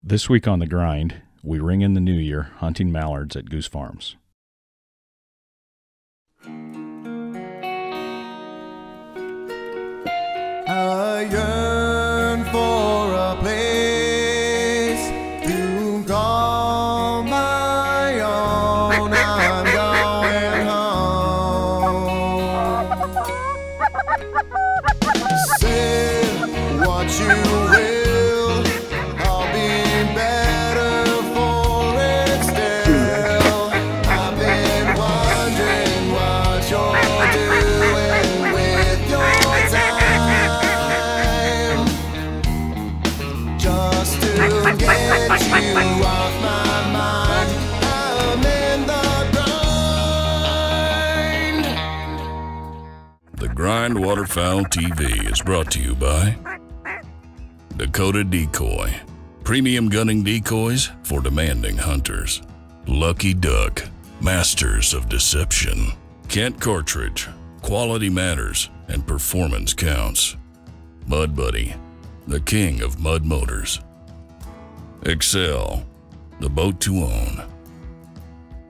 This week on The Grind, we ring in the new year hunting mallards at Goose Farms. I yearn for a place to call my own. I'm going home. Say what you will, I'll be better for it still. I've been wondering what you're doing with your time, just to get you off my mind. I'm in the grind. The Grind Waterfowl TV is brought to you by Dakota Decoy, premium gunning decoys for demanding hunters. Lucky Duck, masters of deception. Kent Cartridge, quality matters and performance counts. Mud Buddy, the king of mud motors. Excel, the boat to own.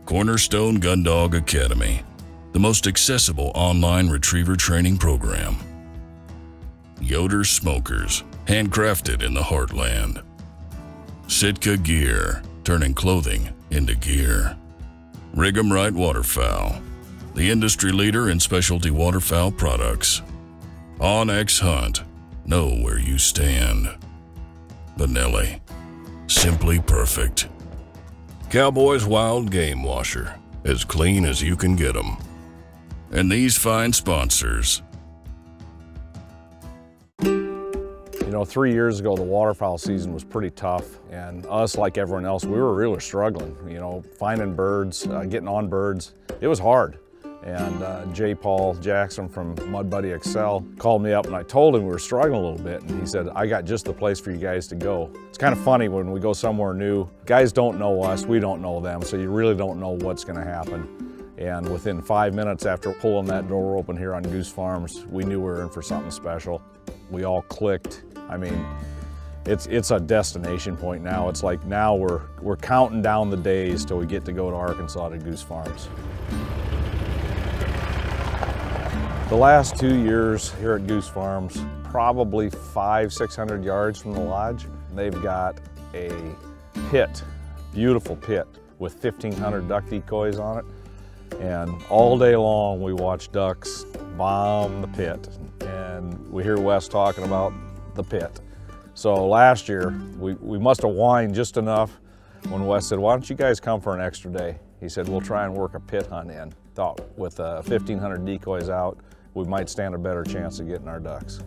Cornerstone Gundog Academy, the most accessible online retriever training program. Yoder Smokers, handcrafted in the heartland. Sitka Gear, turning clothing into gear. Rig 'em Right Waterfowl, the industry leader in specialty waterfowl products. Onyx Hunt, know where you stand. Benelli, simply perfect. Cowboys Wild Game Washer, as clean as you can get 'em. And these fine sponsors. You know, 3 years ago, the waterfowl season was pretty tough, and us, like everyone else, we were really struggling. You know, finding birds, getting on birds, it was hard. And J. Paul Jackson from Mud Buddy Excel called me up, and I told him we were struggling a little bit, and he said, I got just the place for you guys to go. It's kind of funny when we go somewhere new, guys don't know us, we don't know them, so you really don't know what's gonna happen. And within 5 minutes after pulling that door open here on Goose Farms, we knew we were in for something special. We all clicked. I mean, it's a destination point now. It's like now we're counting down the days till we get to go to Arkansas to Goose Farms. The last 2 years here at Goose Farms, probably 500-600 yards from the lodge, they've got a pit, beautiful pit with 1,500 duck decoys on it. And all day long we watch ducks bomb the pit, and we hear Wes talking about the pit. So last year we must have whined just enough when Wes said, why don't you guys come for an extra day? He said, we'll try and work a pit hunt in. Thought with 1,500 decoys out, we might stand a better chance of getting our ducks.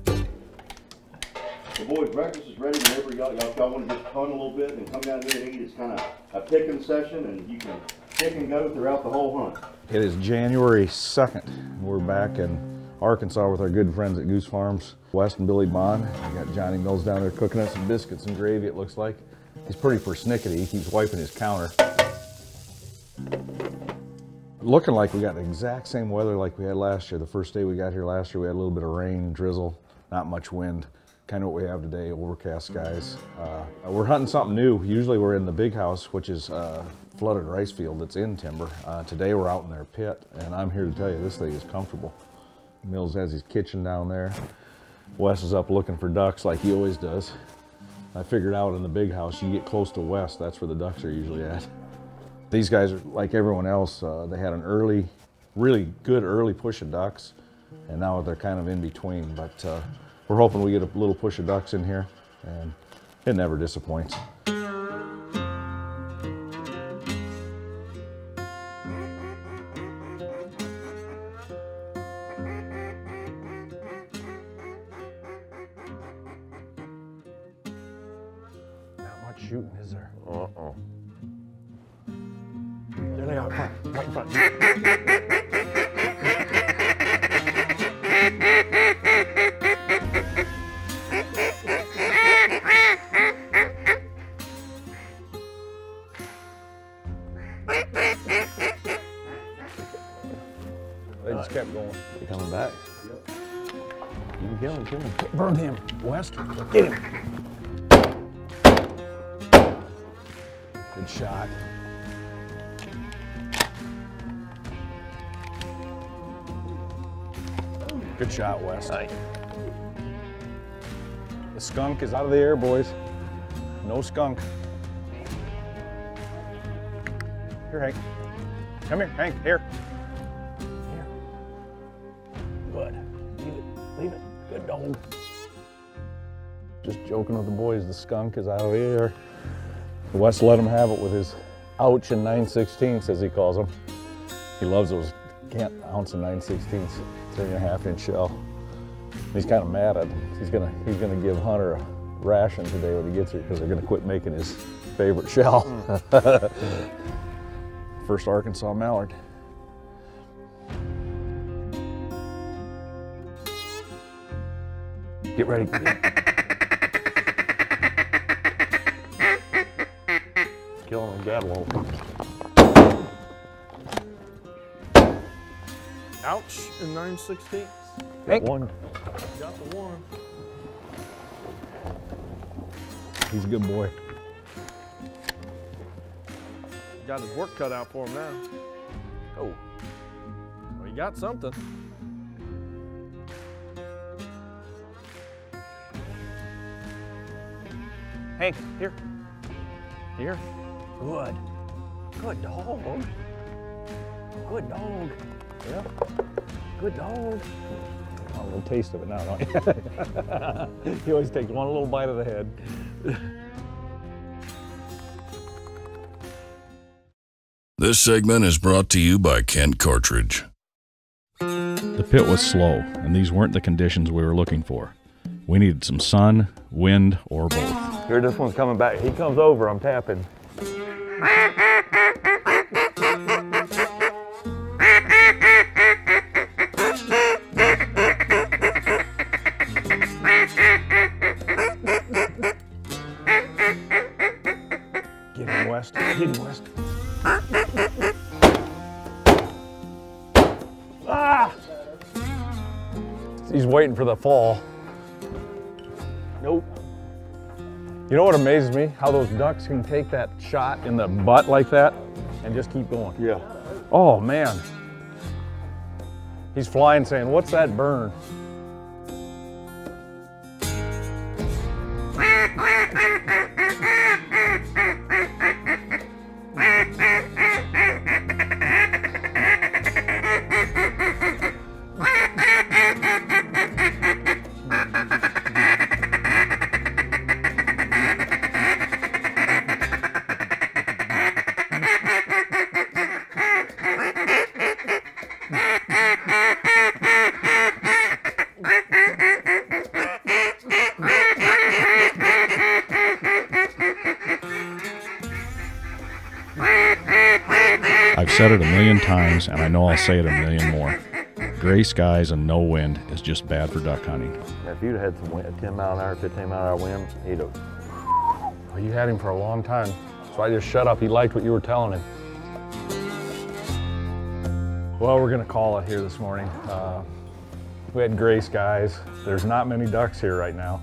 The boys, breakfast is ready whenever y'all want to just hunt a little bit and come down here and eat. It's kind of a picking session, and you can pick and go throughout the whole hunt. It is January 2nd. We're back in Arkansas with our good friends at Goose Farms, Wes and Billy Bond. We got Johnny Mills down there cooking us some biscuits and gravy, it looks like. He's pretty persnickety. He keeps wiping his counter. Looking like we got the exact same weather like we had last year. The first day we got here last year, we had a little bit of rain, drizzle, not much wind. Kind of what we have today, overcast skies. We're hunting something new. Usually we're in the big house, which is flooded rice field that's in timber. Today we're out in their pit, and I'm here to tell you this thing is comfortable. Mills has his kitchen down there. Wes is up looking for ducks like he always does. I figured out in the big house, you get close to Wes, that's where the ducks are usually at. These guys are like everyone else. They had an early, really good early push of ducks, and now they're kind of in between, but we're hoping we get a little push of ducks in here, and it never disappoints. Not much shooting, is there? Uh-oh. There they are, right in front. They just kept going. They coming back? Yep. You can kill him, kill him. Burn him, West. Get him. Good shot. Good shot, Wes. Nice. The skunk is out of the air, boys. No skunk. Here, Hank. Come here, Hank, here. Here. Good. Leave it, leave it. Good dog. Just joking with the boys, the skunk is out of the air. Wes let him have it with his ouch and 9/16, as he calls them. He loves those ounce and 9/16, 3.5 inch shell. He's kind of mad at him. He's gonna give Hunter a ration today when he gets here because they're gonna quit making his favorite shell. First Arkansas mallard. Get ready. Killing them gavel. Ouch, and 9/16. Got one. Got the one. He's a good boy. Got his work cut out for him now. Oh, well, he got something. Hank, here. Here. Good. Good dog. Good dog. Yeah. Good dog. Oh, a little taste of it now, don't you? He always takes one little bite of the head. This segment is brought to you by CARTRIDGE. The pit was slow, and these weren't the conditions we were looking for. We needed some sun, wind, or both. Here, this one's coming back. He comes over, I'm tapping. Get him, West. Get him, West. Ah! He's waiting for the fall. Nope. You know what amazes me? How those ducks can take that shot in the butt like that and just keep going. Yeah. Oh man. He's flying saying, what's that burn? I've said it a million times, and I know I'll say it a million more. Gray skies and no wind is just bad for duck hunting. If you'd had some wind, 10 mile an hour, 15 mile an hour wind, he'd have. Well, you had him for a long time, so I just shut up. He liked what you were telling him. Well, we're gonna call it here this morning. We had gray skies. There's not many ducks here right now.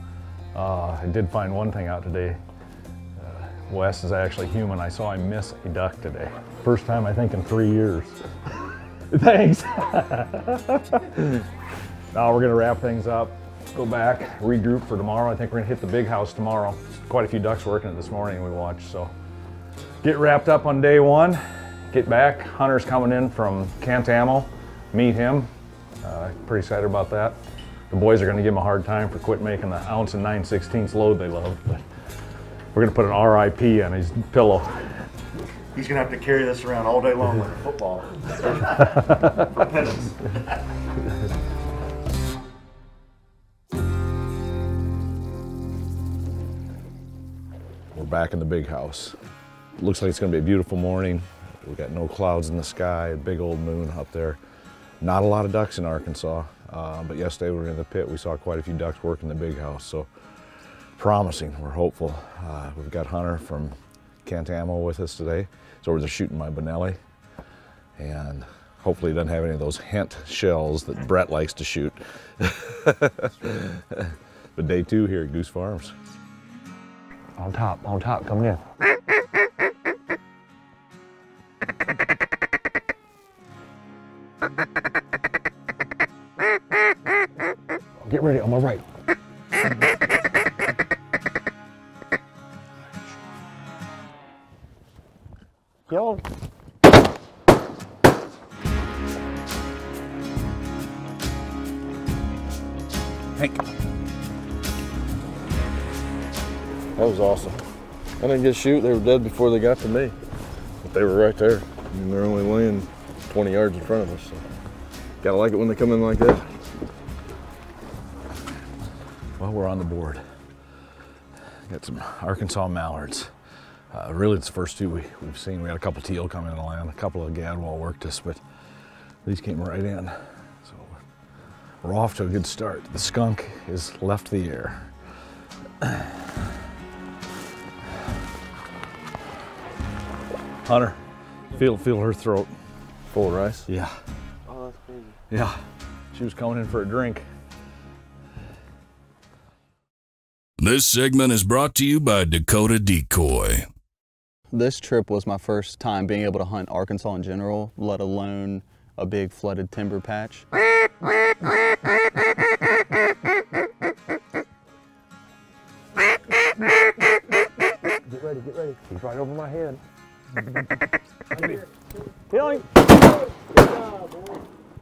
I did find one thing out today. Wes is actually human. I saw him miss a duck today. First time I think in 3 years. Thanks. Now we're gonna wrap things up, go back, regroup for tomorrow. I think we're gonna hit the big house tomorrow. Quite a few ducks working it this morning we watched, so. Get wrapped up on day one, get back. Hunter's coming in from Kent Ammo, meet him. Pretty excited about that. The boys are gonna give him a hard time for quit making the ounce and 9/16 load they love, but we're gonna put an RIP on his pillow. He's gonna have to carry this around all day long like a football. For penance. We're back in the big house. Looks like it's gonna be a beautiful morning. We got no clouds in the sky, a big old moon up there. Not a lot of ducks in Arkansas, but yesterday we were in the pit. We saw quite a few ducks working the big house, so promising. We're hopeful. We've got Hunter from Kent Ammo with us today, so we're just shooting my Benelli, and hopefully he doesn't have any of those hint shells that Brett likes to shoot. But day two here at Goose Farms. On top, coming in. Get ready, on my right. Kill him. Hank. That was awesome. I didn't get shoot. They were dead before they got to me. But they were right there. I mean, they're only laying 20 yards in front of us. So. Gotta like it when they come in like that. Well, we're on the board. Got some Arkansas mallards. Really, it's the first two we've seen. We had a couple teal come in the land. A couple of gadwall worked us, but these came right in. So we're off to a good start. The skunk is left the air. Hunter, feel her throat. Full of rice? Yeah. Oh, that's crazy. Yeah. She was coming in for a drink. This segment is brought to you by Dakota Decoy. This trip was my first time being able to hunt Arkansas in general, let alone a big flooded timber patch. Get ready, get ready. He's right over my head. Kill him.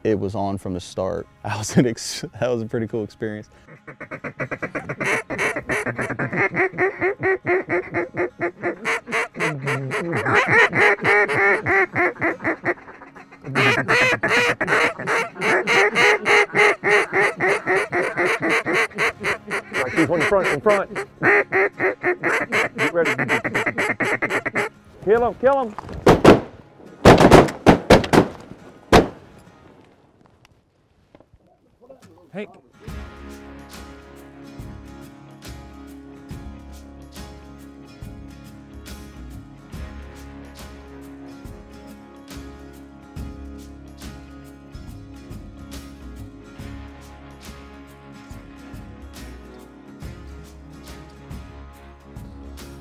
It was on from the start. That was a pretty cool experience. Right, keep one in front. Get ready. Kill him, kill him. Hank.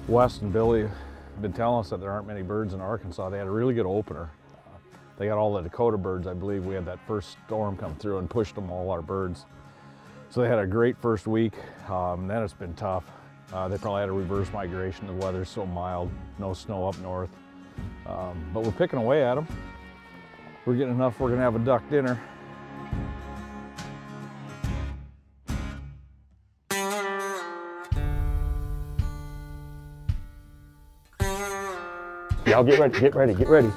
Wes and Billy have been telling us that there aren't many birds in Arkansas. They had a really good opener. They got all the Dakota birds, I believe. We had that first storm come through and pushed them all our birds. So they had a great first week. Then it's been tough. They probably had a reverse migration. The weather's so mild, no snow up north. But we're picking away at them. We're getting enough, we're gonna have a duck dinner. Y'all get ready, get ready, get ready.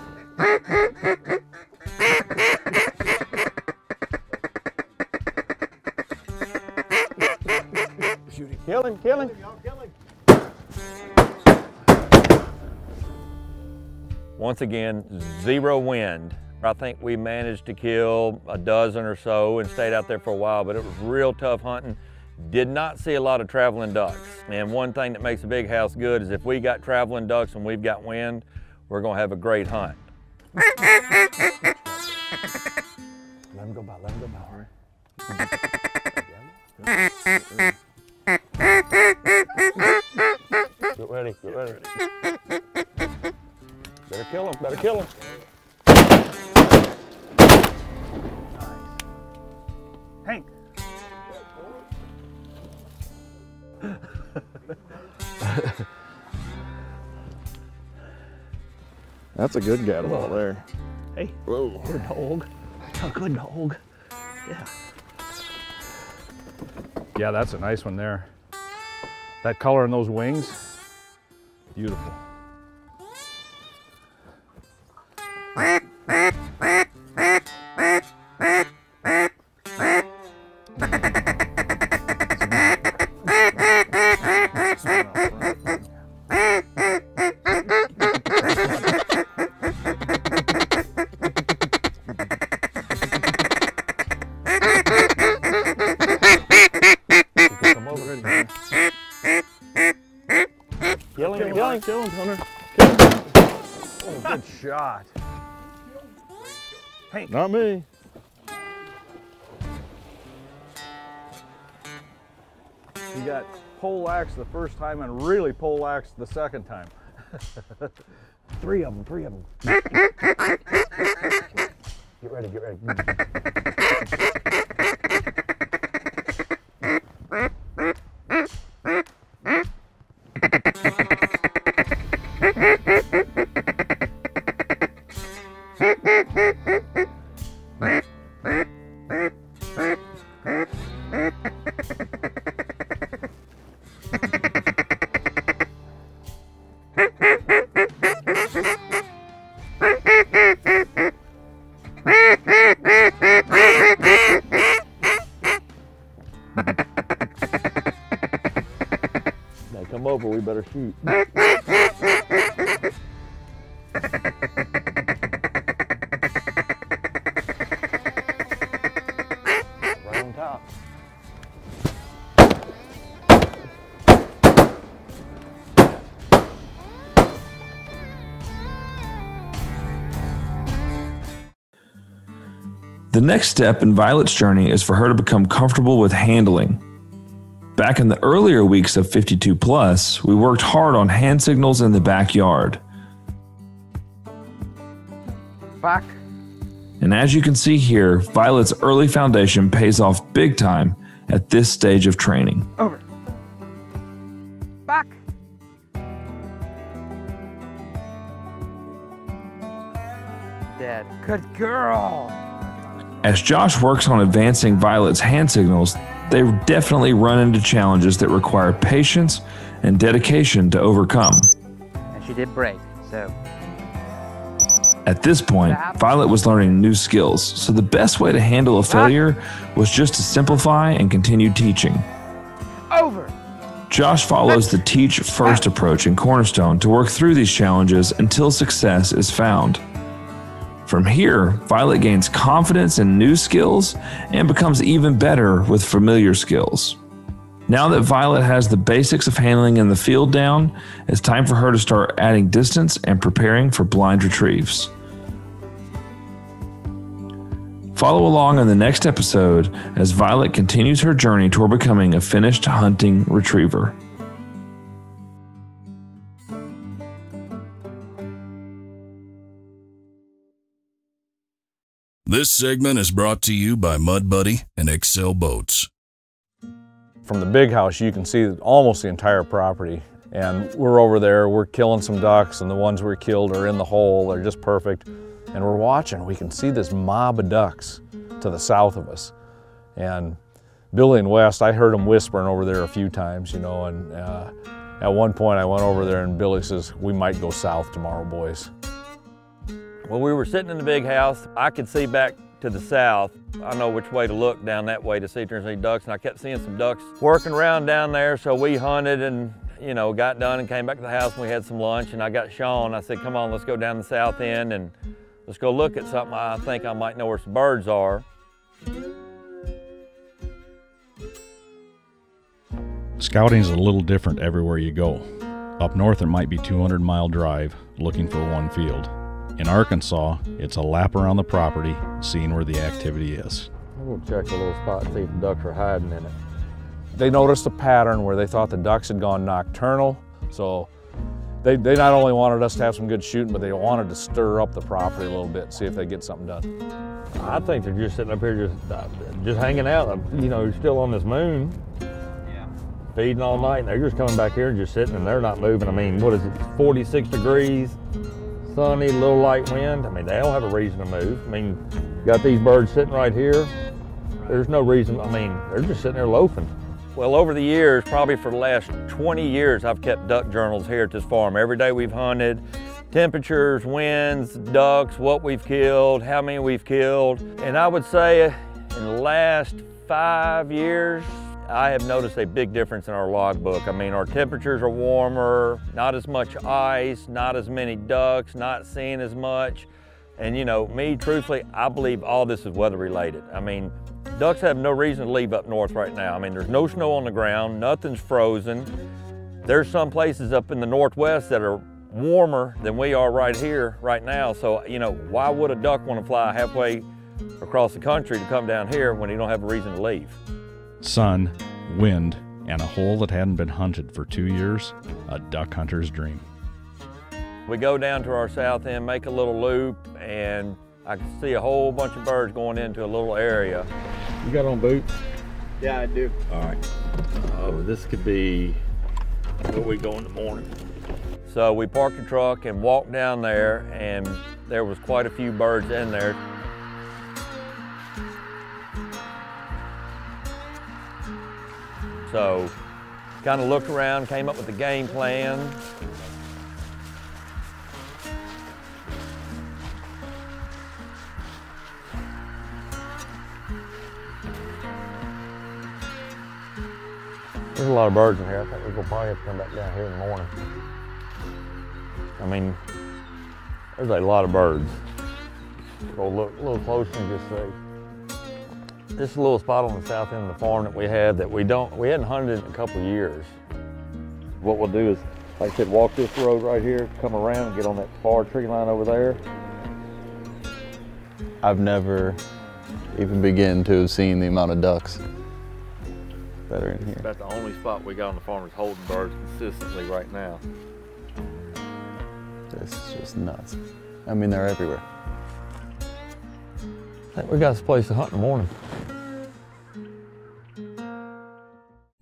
Kill him, kill him. Once again, zero wind. I think we managed to kill a dozen or so and stayed out there for a while, but it was real tough hunting. Did not see a lot of traveling ducks. And one thing that makes a big house good is if we got traveling ducks and we've got wind, we're gonna have a great hunt. Let him go by, let him go by, all right? Get ready, get ready. Better kill him, better kill him. Hank. That's a good gadwall there. Hey, whoa. good dog. A good dog. Yeah. Yeah, that's a nice one there. That color in those wings, beautiful. Kill him, Hunter. Kill him. Oh, good shot. Hey, Not me. you got poleaxed the first time and really poleaxed the second time. Three of them. Get ready, get ready. They come over, we better shoot. Right on top. The next step in Violet's journey is for her to become comfortable with handling. Back in the earlier weeks of 52 Plus, we worked hard on hand signals in the backyard. Back. And as you can see here, Violet's early foundation pays off big time at this stage of training. Over. Back. Dead. Good girl. As Josh works on advancing Violet's hand signals, they definitely run into challenges that require patience and dedication to overcome. And she did break, so. At this point, Violet was learning new skills, so the best way to handle a failure was just to simplify and continue teaching. Over. Josh follows the teach first approach in Cornerstone to work through these challenges until success is found. From here, Violet gains confidence in new skills and becomes even better with familiar skills. Now that Violet has the basics of handling in the field down, it's time for her to start adding distance and preparing for blind retrieves. Follow along in the next episode as Violet continues her journey toward becoming a finished hunting retriever. This segment is brought to you by Mud Buddy and Excel Boats. From the big house, you can see almost the entire property. And we're over there, we're killing some ducks, and the ones we killed are in the hole. They're just perfect. And we're watching, we can see this mob of ducks to the south of us. And Billy and West, I heard them whispering over there a few times, you know, and at one point I went over there and Billy says, we might go south tomorrow, boys. When we were sitting in the big house, I could see back to the south. I know which way to look down that way to see if there's any ducks, and I kept seeing some ducks working around down there, so we hunted and, you know, got done and came back to the house and we had some lunch, and I got Sean, I said, come on, let's go down the south end and let's go look at something. I think I might know where some birds are. Scouting is a little different everywhere you go. Up north, it might be 200-mile drive looking for one field. In Arkansas, it's a lap around the property, seeing where the activity is. We'll check a little spot and see if the ducks are hiding in it. They noticed a pattern where they thought the ducks had gone nocturnal, so they not only wanted us to have some good shooting, but they wanted to stir up the property a little bit and see if they get something done. I think they're just sitting up here just hanging out. You know, you're still on this moon. Yeah. Feeding all night, and they're just coming back here and just sitting and they're not moving. I mean, what is it, 46 degrees? Sunny, a little light wind. I mean, they don't have a reason to move. I mean, you got these birds sitting right here. There's no reason, I mean, they're just sitting there loafing. Well, over the years, probably for the last 20 years, I've kept duck journals here at this farm. Every day we've hunted, temperatures, winds, ducks, what we've killed, how many we've killed. And I would say in the last 5 years, I have noticed a big difference in our logbook. I mean, our temperatures are warmer, not as much ice, not as many ducks, not seeing as much. And you know, me, truthfully, I believe all this is weather related. I mean, ducks have no reason to leave up north right now. I mean, there's no snow on the ground, nothing's frozen. There's some places up in the northwest that are warmer than we are right here, right now. So, you know, why would a duck want to fly halfway across the country to come down here when he don't have a reason to leave? Sun, wind, and a hole that hadn't been hunted for 2 years, a duck hunter's dream. We go down to our south end, make a little loop, and I can see a whole bunch of birds going into a little area. You got on boots? Yeah, I do. All right. Oh, this could be where we go in the morning. So we parked the truck and walked down there, and there was quite a few birds in there. So kind of looked around, came up with a game plan. There's a lot of birds in here. I think we're gonna probably have to come back down here in the morning. I mean, there's a lot of birds. Go look a little closer and just see. This is a little spot on the south end of the farm that we have that we hadn't hunted in a couple of years. What we'll do is, like I said, walk this road right here, come around and get on that far tree line over there. I've never even begun to have seen the amount of ducks that are in here. That's the only spot we got on the farm is holding birds consistently right now. This is just nuts. I mean, they're everywhere. I think we got this place to hunt in the morning.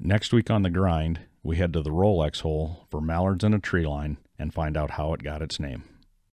Next week on The Grind, we head to the Rolex hole for mallards in a tree line and find out how it got its name.